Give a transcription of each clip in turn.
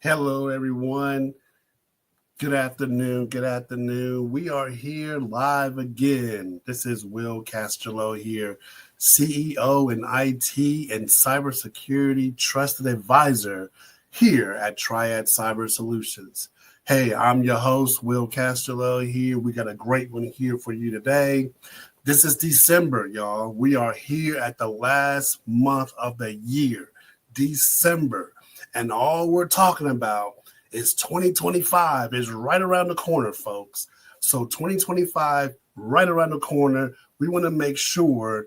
Hello, everyone. Good afternoon. Good afternoon. We are here live again. This is Will Casterlow here, CEO in IT and cybersecurity trusted advisor here at Triad Cyber Solutions. Hey, I'm your host, Will Casterlow here. We got a great one here for you today. This is December, y'all. We are here at the last month of the year, December. And all we're talking about is 2025 is right around the corner, folks. So 2025, right around the corner, we want to make sure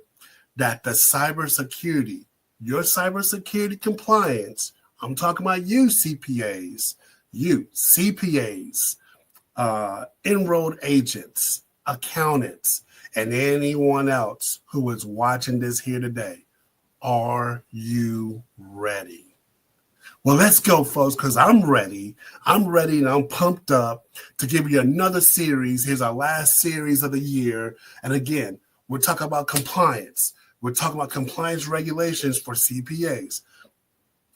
that the cybersecurity, your cybersecurity compliance, I'm talking about you CPAs, enrolled agents, accountants, and anyone else who is watching this here today. Are you ready? Well, let's go, folks, because I'm ready. I'm ready and I'm pumped up to give you another series. Here's our last series of the year. And again, we're talking about compliance. We're talking about compliance regulations for CPAs.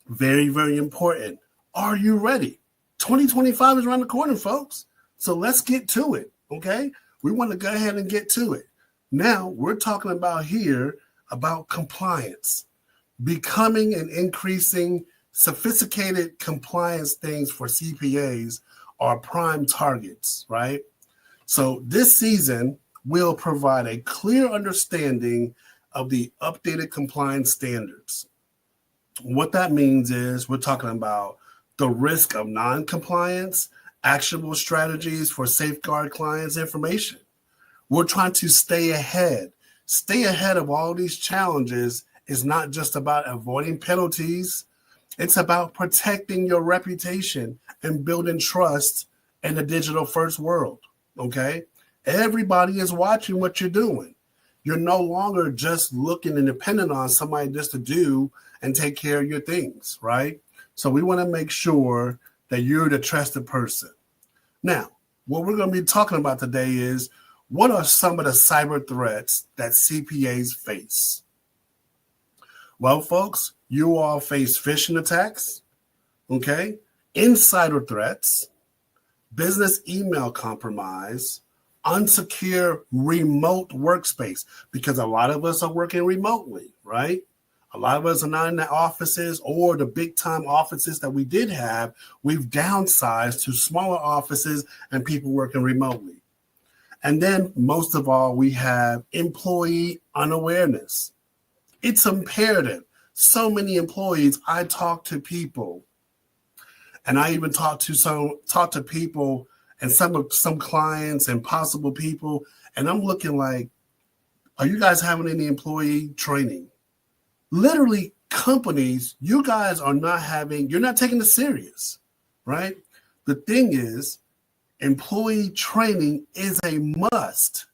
Very, very important. Are you ready? 2025 is around the corner, folks. So let's get to it, okay? We want to go ahead and get to it. Now, we're talking about here about compliance, becoming and increasing sophisticated compliance things for CPAs are prime targets, right? So this season will provide a clear understanding of the updated compliance standards. What that means is we're talking about the risk of non-compliance, actionable strategies for safeguard clients' information. We're trying to stay ahead. Stay ahead of all these challenges is not just about avoiding penalties. It's about protecting your reputation and building trust in the digital first world, okay? Everybody is watching what you're doing. You're no longer just looking and dependent on somebody just to do and take care of your things, right? So we want to make sure that you're the trusted person. Now, what we're going to be talking about today is what are some of the cyber threats that CPAs face? Well, folks, you all face phishing attacks, okay, insider threats, business email compromise, unsecure remote workspace, because a lot of us are working remotely, right? A lot of us are not in the offices or the big time offices that we did have. We've downsized to smaller offices and people working remotely. And then most of all, we have employee unawareness. It's imperative. So many employees, I talk to people, and I even talk to people and some clients and possible people, and I'm looking like, are you guys having any employee training? Literally, companies, you guys are you're not taking it serious, right? The thing is, employee training is a must.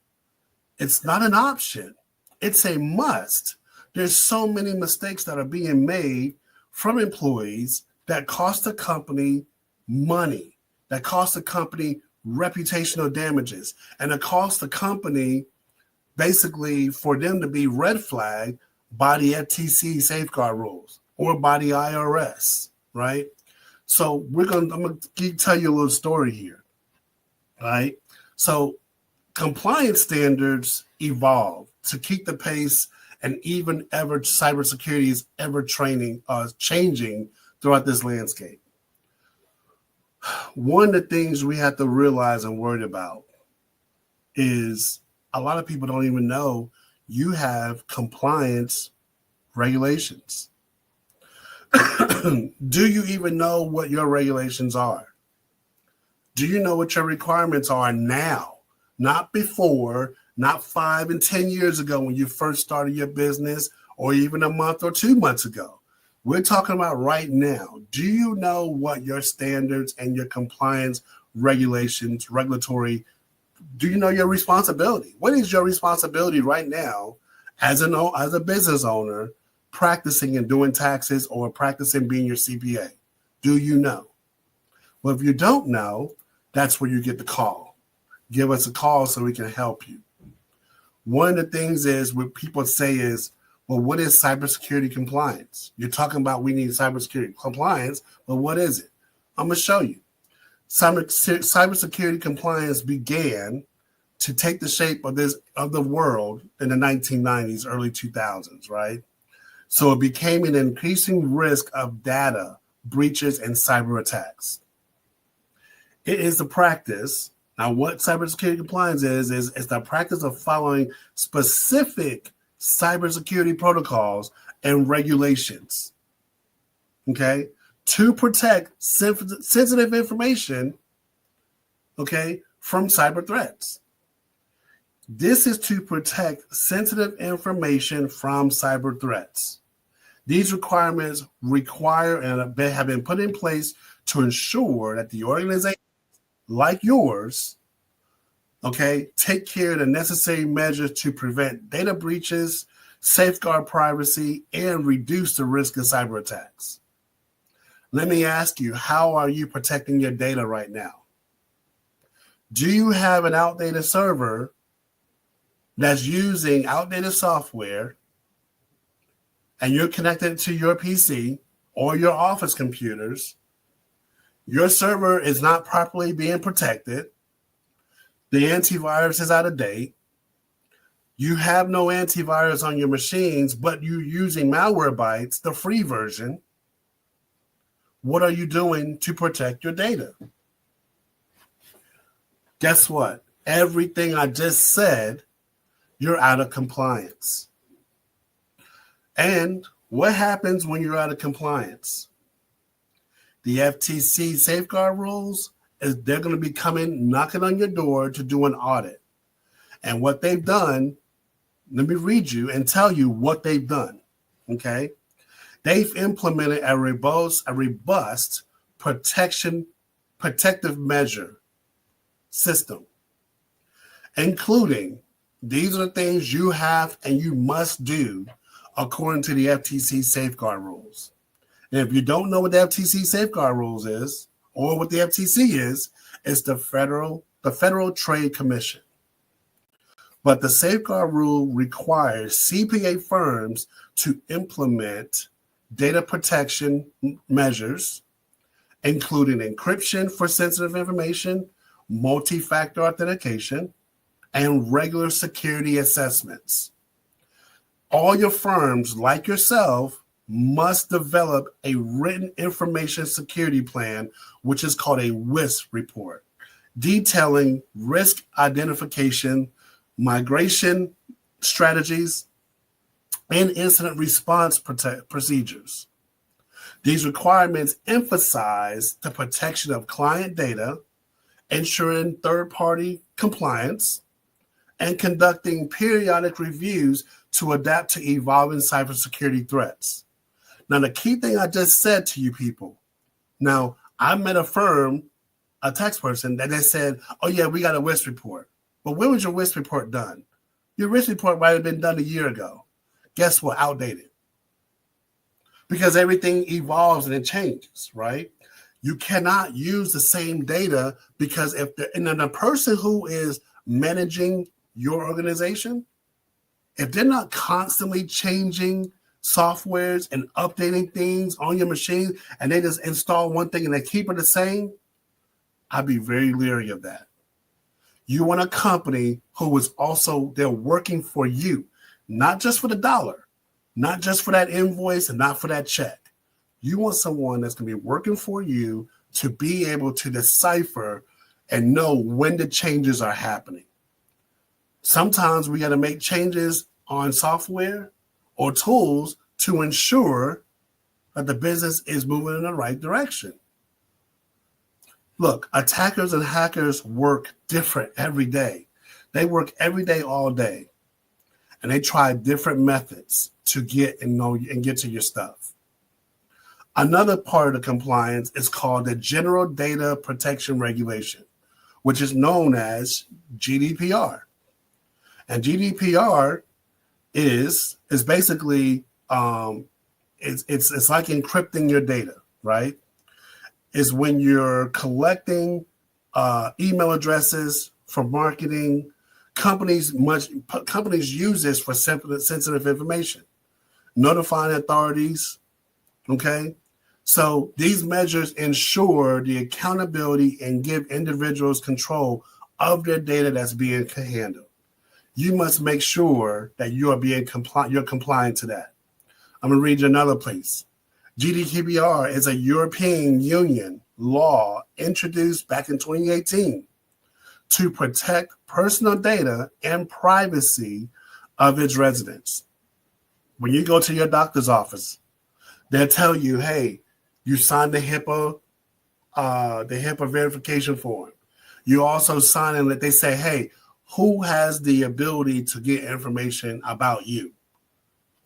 It's not an option. It's a must. There's so many mistakes that are being made from employees that cost the company money, that cost the company reputational damages, and it costs the company basically for them to be red flagged by the FTC safeguard rules or by the IRS, right? So I'm going to tell you a little story here, right? So compliance standards evolve to keep the pace, and even ever cybersecurity is ever changing throughout this landscape. One of the things we have to realize and worry about is a lot of people don't even know you have compliance regulations. Do you even know what your regulations are? Do you know what your requirements are now? Not before, not 5 and 10 years ago when you first started your business, or even a month or 2 months ago. We're talking about right now. Do you know what your standards and your compliance regulations, regulatory, do you know your responsibility? What is your responsibility right now as a business owner practicing and doing taxes or practicing being your CPA? Do you know? Well, if you don't know, that's where you get the call. Give us a call so we can help you. One of the things is what people say is, well, what is cybersecurity compliance? You're talking about we need cybersecurity compliance, but what is it? I'm going to show you. Cybersecurity compliance began to take the shape of the world in the 1990s, early 2000s, right? So it became an increasing risk of data breaches and cyber attacks. It is the practice. Now, what cybersecurity compliance is the practice of following specific cybersecurity protocols and regulations, okay, to protect sensitive information, okay, from cyber threats. This is to protect sensitive information from cyber threats. These requirements and have been put in place to ensure that the organization, like yours, okay, take care of the necessary measures to prevent data breaches, safeguard privacy, and reduce the risk of cyber attacks. Let me ask you, how are you protecting your data right now? Do you have an outdated server that's using outdated software and you're connected to your PC or your office computers? Your server is not properly being protected. The antivirus is out of date. You have no antivirus on your machines, but you're using Malwarebytes, the free version. What are you doing to protect your data? Guess what? Everything I just said, you're out of compliance. And what happens when you're out of compliance? The FTC safeguard rules, they're going to be coming, knocking on your door to do an audit. And what they've done, let me read you and tell you what they've done, okay? They've implemented a robust protective measure system, including these are the things you have and you must do according to the FTC safeguard rules. And if you don't know what the FTC safeguard rules is, or what the FTC is, it's the Federal Trade Commission. But the safeguard rule requires CPA firms to implement data protection measures, including encryption for sensitive information, multi-factor authentication, and regular security assessments. All your firms, like yourself, must develop a written information security plan, which is called a WIS report, detailing risk identification, migration strategies, and incident response procedures. These requirements emphasize the protection of client data, ensuring third-party compliance, and conducting periodic reviews to adapt to evolving cybersecurity threats. Now, the key thing I just said to you people, now, I met a firm, a tax person, that they said, oh, yeah, we got a WIS report. But when was your WIS report done? Your WIS report might have been done a year ago. Guess what? Outdated. Because everything evolves and it changes, right? You cannot use the same data because if the person who is managing your organization, if they're not constantly changing softwares and updating things on your machine and they just install one thing and they keep it the same, I'd be very leery of that. You want a company who is also, they're working for you, not just for the dollar, not just for that invoice and not for that check. You want someone that's going to be working for you to be able to decipher and know when the changes are happening. Sometimes we got to make changes on software or tools to ensure that the business is moving in the right direction. Look, attackers and hackers work different every day. They work every day, all day. And they try different methods to get and know and get to your stuff. Another part of the compliance is called the General Data Protection Regulation, which is known as GDPR. And GDPR is basically it's like encrypting your data, right? Is when you're collecting email addresses for marketing. Companies use this for sensitive information, notifying authorities, okay, So these measures ensure the accountability and give individuals control of their data that's being handled. You must make sure that you are being you're compliant to that. I'm going to read you another place. GDPR is a European Union law introduced back in 2018 to protect personal data and privacy of its residents. When you go to your doctor's office, they'll tell you, hey, you signed the HIPAA verification form. You also sign in that they say, hey, who has the ability to get information about you?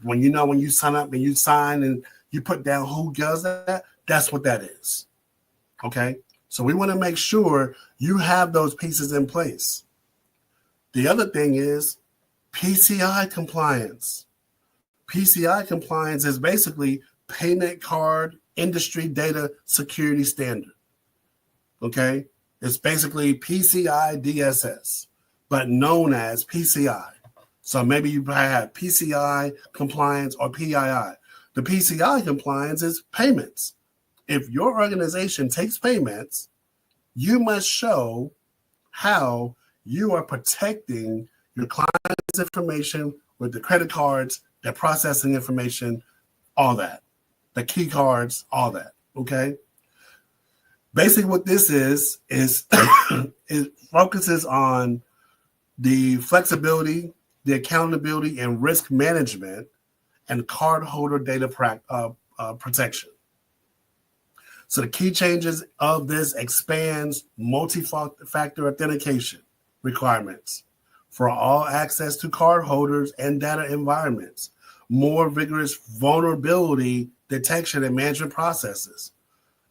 When you sign up and you sign and you put down who does that, that's what that is. Okay? So we want to make sure you have those pieces in place. The other thing is PCI compliance. PCI compliance is basically payment card industry data security standard. Okay? It's basically PCI DSS, but known as PCI. So maybe you have PCI compliance or PII. The PCI compliance is payments. If your organization takes payments, you must show how you are protecting your client's information with the credit cards, their processing information, all that, the key cards, all that, okay? Basically what this is it focuses on the flexibility, the accountability, and risk management and cardholder data protection. So the key changes of this expands multi-factor authentication requirements for all access to cardholders and data environments, more vigorous vulnerability detection and management processes,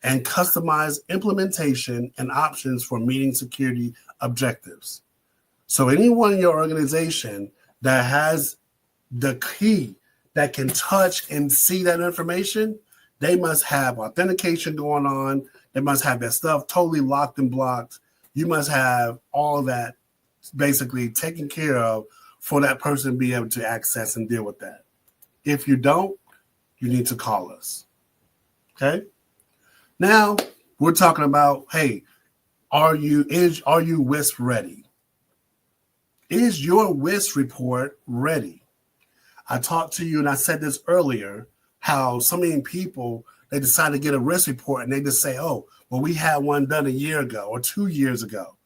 and customized implementation and options for meeting security objectives. So anyone in your organization that has the key that can touch and see that information, they must have authentication going on. They must have their stuff totally locked and blocked. You must have all that basically taken care of for that person to be able to access and deal with that. If you don't, you need to call us. Okay? Now we're talking about, hey, are you WISP ready? Is your WISP report ready? I talked to you and I said this earlier, how so many people, they decide to get a risk report and they just say, oh, well, we had one done a year ago or 2 years ago.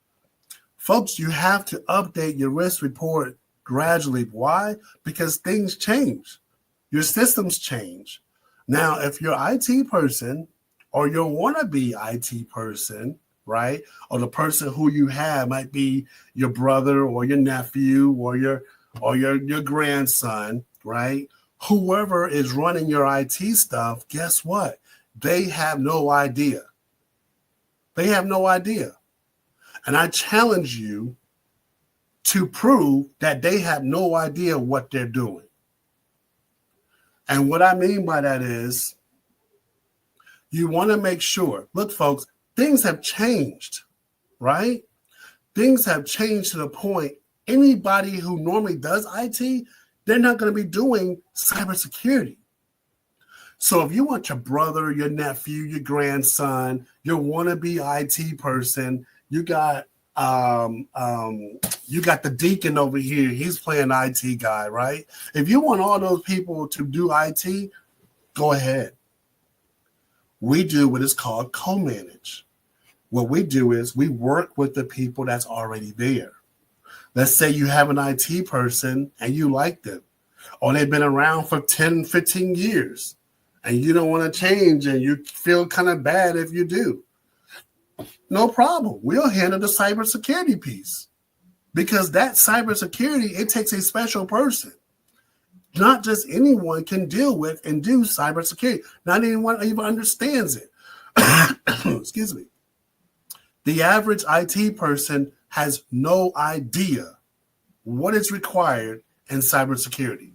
Folks, you have to update your risk report gradually. Why? Because things change. Your systems change. Now, if your IT person or your wannabe IT person, right, or the person who you have might be your brother or your nephew or your grandson, right? Whoever is running your IT stuff, guess what? They have no idea. They have no idea. And I challenge you to prove that they have no idea what they're doing. And what I mean by that is you want to make sure, look, folks, things have changed, right? Things have changed to the point anybody who normally does IT, they're not going to be doing cybersecurity. So if you want your brother, your nephew, your grandson, your wannabe IT person, you got the deacon over here. He's playing IT guy, right? If you want all those people to do IT, go ahead. We do what is called co-manage. What we do is we work with the people that's already there. Let's say you have an IT person and you like them, or they've been around for 10, 15 years, and you don't want to change and you feel kind of bad if you do. No problem. We'll handle the cybersecurity piece, because that cybersecurity, it takes a special person. Not just anyone can deal with and do cybersecurity. Not anyone even understands it. Excuse me. The average IT person has no idea what is required in cybersecurity.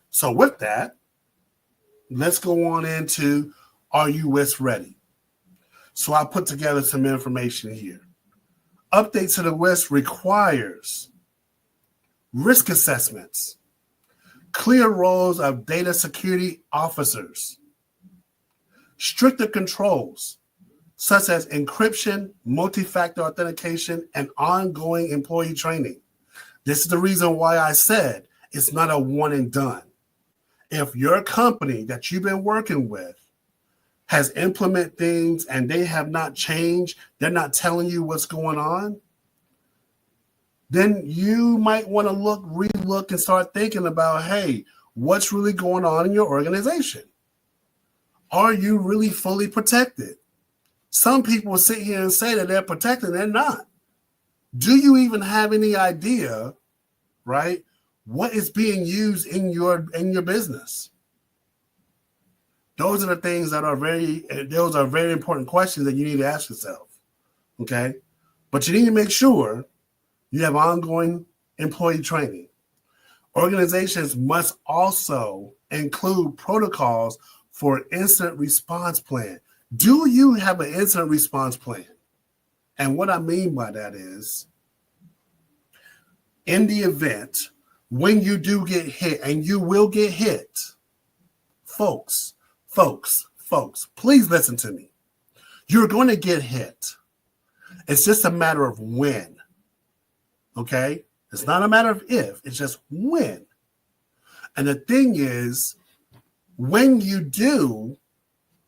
So with that, let's go on into, are you WISP ready? So I put together some information here. Updates to the WISP requires risk assessments, clear roles of data security officers, stricter controls, such as encryption, multi-factor authentication, and ongoing employee training. This is the reason why I said it's not a one and done. If your company that you've been working with has implemented things and they have not changed, they're not telling you what's going on, then you might want to relook and start thinking about, hey, what's really going on in your organization? Are you really fully protected? Some people sit here and say that they're protected, they're not. Do you even have any idea, right, what is being used in your business? Those are the things that are very important questions that you need to ask yourself. Okay? But you need to make sure you have ongoing employee training. Organizations must also include protocols for an incident response plan. Do you have an incident response plan? And what I mean by that is, in the event when you do get hit, and you will get hit, folks, please listen to me. You're going to get hit. It's just a matter of when. Okay? It's not a matter of if, it's just when. And the thing is, when you do,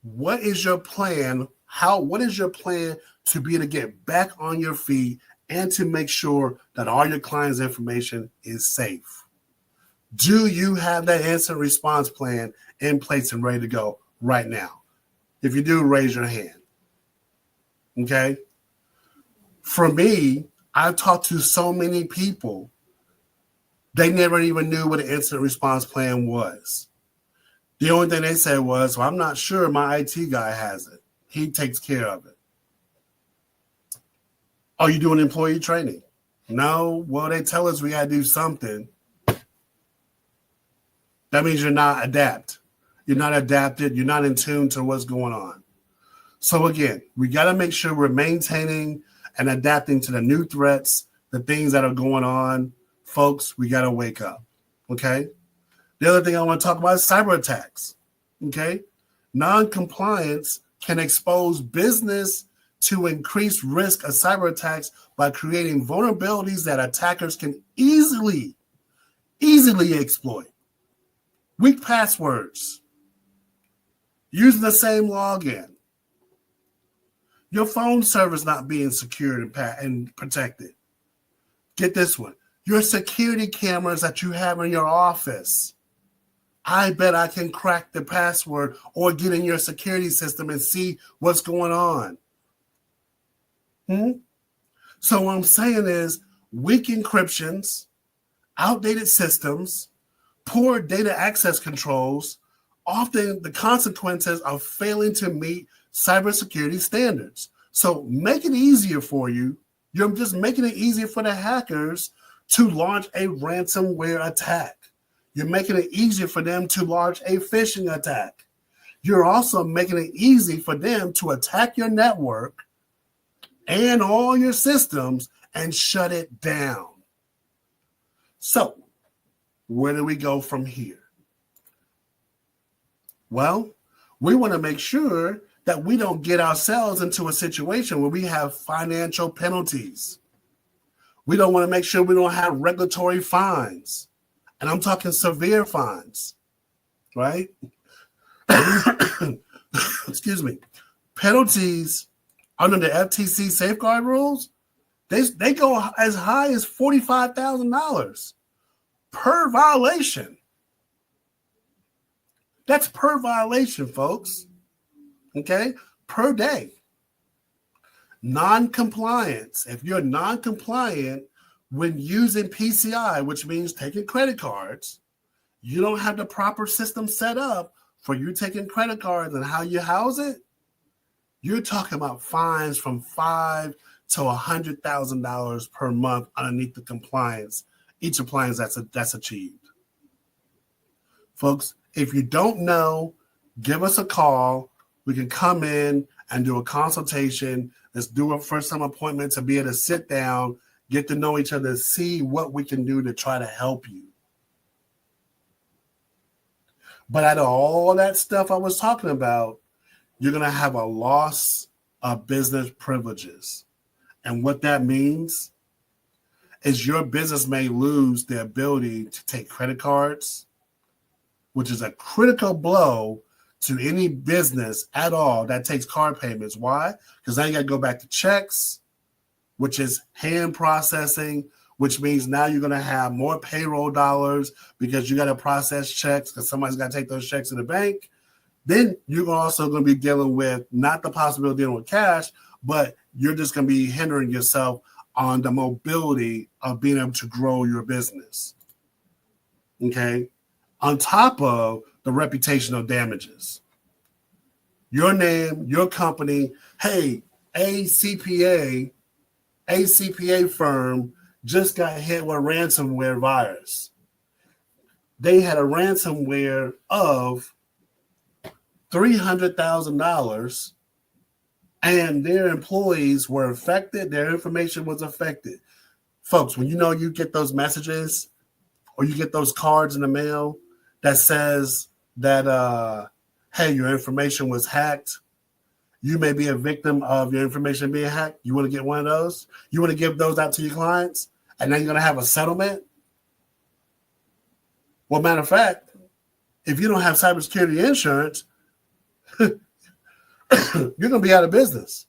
what is your plan? What is your plan to be able to get back on your feet and to make sure that all your clients' information is safe? Do you have that instant response plan in place and ready to go right now? If you do, raise your hand. Okay? For me, I've talked to so many people, they never even knew what an incident response plan was. The only thing they said was, well, I'm not sure, my IT guy has it. He takes care of it. Are you doing employee training? No. Well, they tell us we got to do something. That means you're not adept. You're not adapted. You're not in tune to what's going on. So again, we got to make sure we're maintaining and adapting to the new threats, the things that are going on. Folks, we got to wake up. Okay? The other thing I want to talk about is cyber attacks. Okay? Non-compliance can expose business to increased risk of cyber attacks by creating vulnerabilities that attackers can easily exploit. Weak passwords, using the same login, your phone service not being secured and protected. Get this one. Your security cameras that you have in your office. I bet I can crack the password or get in your security system and see what's going on. So what I'm saying is weak encryptions, outdated systems, poor data access controls, often the consequences of failing to meet cybersecurity standards. So make it easier for you. You're just making it easier for the hackers to launch a ransomware attack. You're making it easier for them to launch a phishing attack. You're also making it easy for them to attack your network and all your systems and shut it down. So, where do we go from here? Well, we want to make sure that we don't get ourselves into a situation where we have financial penalties. We don't want to make sure we don't have regulatory fines. And I'm talking severe fines, right? Excuse me. Penalties under the FTC safeguard rules, they go as high as $45,000 per violation. That's per violation, folks. Okay? Per day. Non-compliance. If you're non-compliant when using PCI, which means taking credit cards, you don't have the proper system set up for you taking credit cards and how you house it, you're talking about fines from $5,000 to $100,000 per month underneath the compliance, each appliance that's achieved. Folks, if you don't know, give us a call. We can come in and do a consultation. Let's do a first-time appointment to be able to sit down, get to know each other, see what we can do to try to help you. But out of all that stuff I was talking about, you're going to have a loss of business privileges. And what that means is your business may lose the ability to take credit cards, which is a critical blow to any business at all that takes card payments. Why? Because now you got to go back to checks, which is hand processing, which means now you're going to have more payroll dollars because you got to process checks because somebody's got to take those checks to the bank. Then you're also going to be dealing with not the possibility of dealing with cash, but you're just going to be hindering yourself on the mobility of being able to grow your business. Okay? On top of the reputational damages. Your name, your company, hey, a CPA firm just got hit with a ransomware virus. They had a ransomware of $300,000 and their employees were affected. Their information was affected. Folks, when you get those messages or you get those cards in the mail that says that, hey, your information was hacked. You may be a victim of your information being hacked. You want to get one of those? You want to give those out to your clients? And then you're going to have a settlement? Well, matter of fact, if you don't have cybersecurity insurance, you're going to be out of business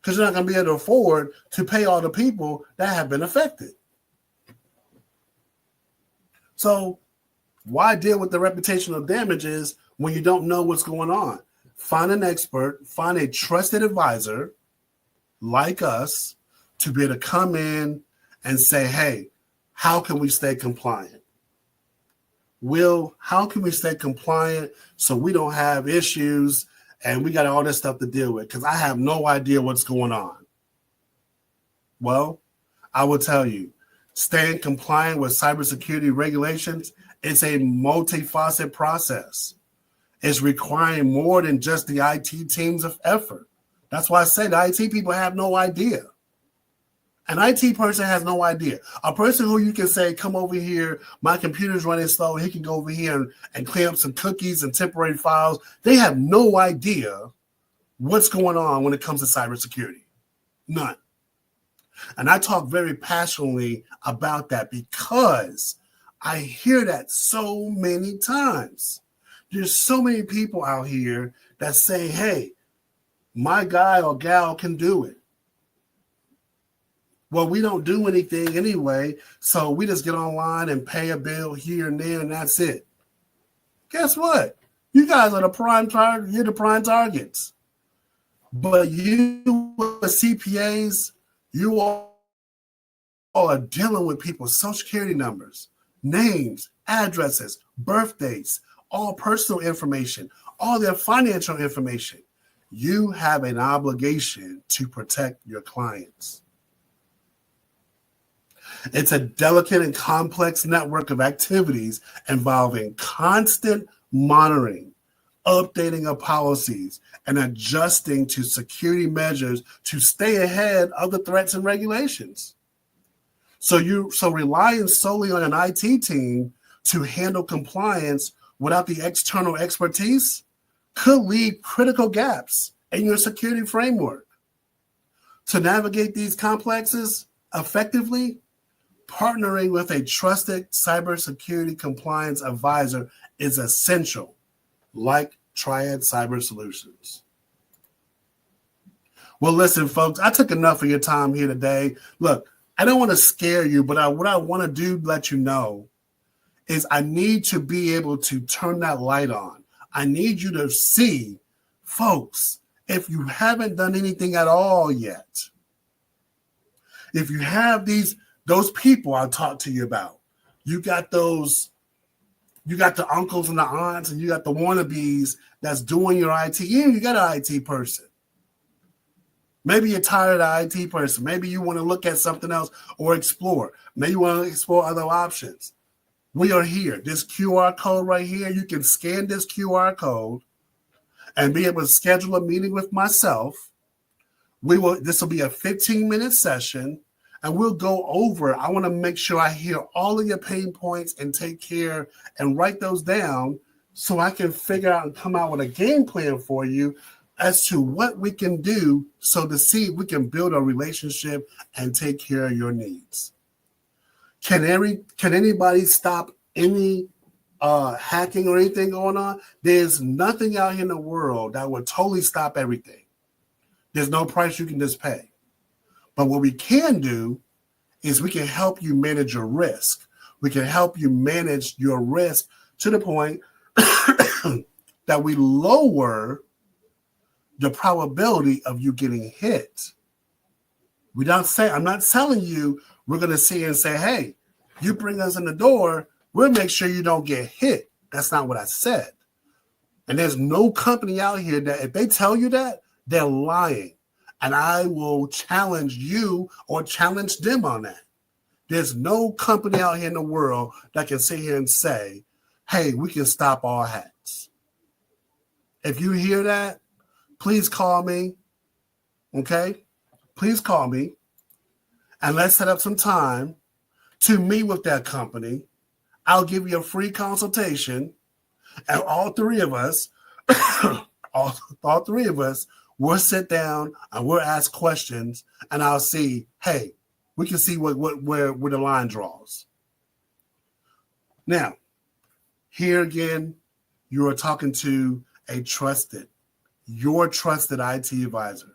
because you're not going to be able to afford to pay all the people that have been affected. So why deal with the reputational damages when you don't know what's going on? Find an expert, find a trusted advisor like us to be able to come in and say, hey, how can we stay compliant? Will, how can we stay compliant so we don't have issues and we got all this stuff to deal with? Because I have no idea what's going on. Well, I will tell you, staying compliant with cybersecurity regulations is a multifaceted process. It's requiring more than just the IT teams of effort. That's why I say the IT people have no idea. An IT person has no idea. A person who you can say, come over here, my computer's running slow, he can go over here and clean up some cookies and temporary files. They have no idea what's going on when it comes to cybersecurity. None. And I talk very passionately about that because I hear that so many times. There's so many people out here that say, hey, my guy or gal can do it. Well, we don't do anything anyway, so we just get online and pay a bill here and there, and that's it. Guess what? You guys are the prime target. You're the prime targets. But you CPAs, you all are dealing with people's social security numbers, names, addresses, birthdays, all personal information, all their financial information. You have an obligation to protect your clients. It's a delicate and complex network of activities involving constant monitoring, updating of policies, and adjusting to security measures to stay ahead of the threats and regulations. So relying solely on an IT team to handle compliance without the external expertise could leave critical gaps in your security framework. To navigate these complexes effectively, partnering with a trusted cybersecurity compliance advisor is essential, like Triad Cyber Solutions. Well, listen, folks, I took enough of your time here today. Look, I don't want to scare you, but what I want to do, let you know, is I need to be able to turn that light on. I need you to see, folks, if you haven't done anything at all yet, if you have those people I talked to you about, you got the uncles and the aunts, and you got the wannabes that's doing your IT. Yeah, you got an IT person. Maybe you're tired of the IT person. Maybe you want to look at something else or explore. Maybe you want to explore other options. We are here. This QR code right here, you can scan this QR code and be able to schedule a meeting with myself. This will be a 15-minute session, and we'll go over. I want to make sure I hear all of your pain points and take care and write those down so I can figure out and come out with a game plan for you as to what we can do so to see if we can build a relationship and take care of your needs. Can anybody stop any hacking or anything going on? There's nothing out here in the world that would totally stop everything. There's no price you can just pay. But what we can do is we can help you manage your risk. We can help you manage your risk to the point that we lower the probability of you getting hit. I'm not telling you we're going to sit here and say, hey, you bring us in the door, we'll make sure you don't get hit. That's not what I said. And there's no company out here that if they tell you that, they're lying. And I will challenge you or challenge them on that. There's no company out here in the world that can sit here and say, hey, we can stop all hacks. If you hear that, please call me. Okay? Please call me. And let's set up some time to meet with that company. I'll give you a free consultation. And all three of us, all three of us, we'll sit down and we'll ask questions. And I'll see, hey, we can see where the line draws. Now, here again, you are talking to your trusted IT advisor.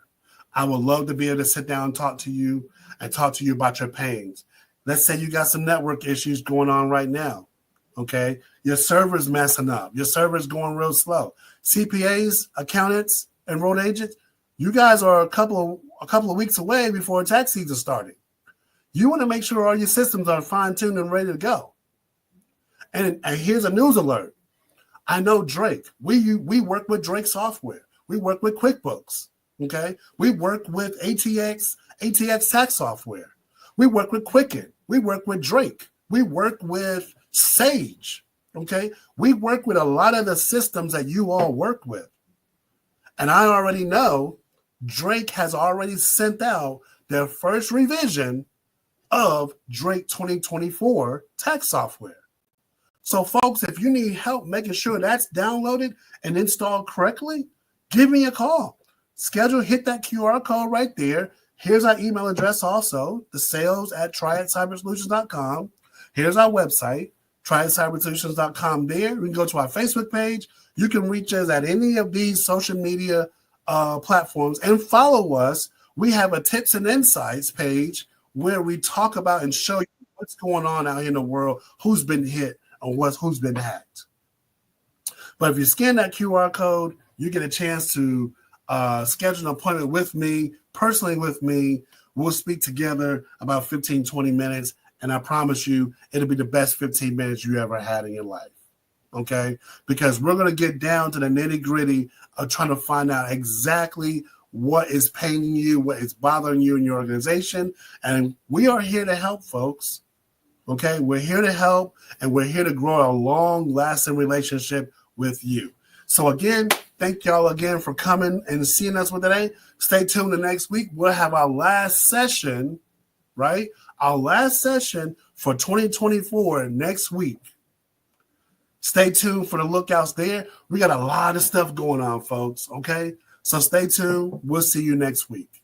I would love to be able to sit down and talk to you about your pains. Let's say you got some network issues going on right now. Okay, your server's messing up. Your server's going real slow. CPAs, accountants, enrolled agents, you guys are a couple of weeks away before tax season starting. You want to make sure all your systems are fine-tuned and ready to go. And here's a news alert. I know Drake. We work with Drake software. We work with QuickBooks. Okay, we work with ATX tax software. We work with Quicken. We work with Drake. We work with Sage. Okay, we work with a lot of the systems that you all work with. And I already know Drake has already sent out their first revision of Drake 2024 tax software. So folks, if you need help making sure that's downloaded and installed correctly, give me a call. Hit that QR code right there. Here's our email address also, the sales@triadcybersolutions.com. Here's our website, triadcybersolutions.com there. You can go to our Facebook page. You can reach us at any of these social media platforms and follow us. We have a tips and insights page where we talk about and show you what's going on out here in the world, who's been hit, and who's been hacked. But if you scan that QR code, you get a chance to schedule an appointment with me, personally with me. We'll speak together about 15, 20 minutes, and I promise you it'll be the best 15 minutes you ever had in your life, okay? Because we're going to get down to the nitty-gritty of trying to find out exactly what is paining you, what is bothering you in your organization, and we are here to help, folks, okay? We're here to help, and we're here to grow a long-lasting relationship with you. So again, thank y'all again for coming and seeing us with today. Stay tuned the next week. We'll have our last session, right? Our last session for 2024 next week. Stay tuned for the lookouts there. We got a lot of stuff going on, folks, okay? So stay tuned. We'll see you next week.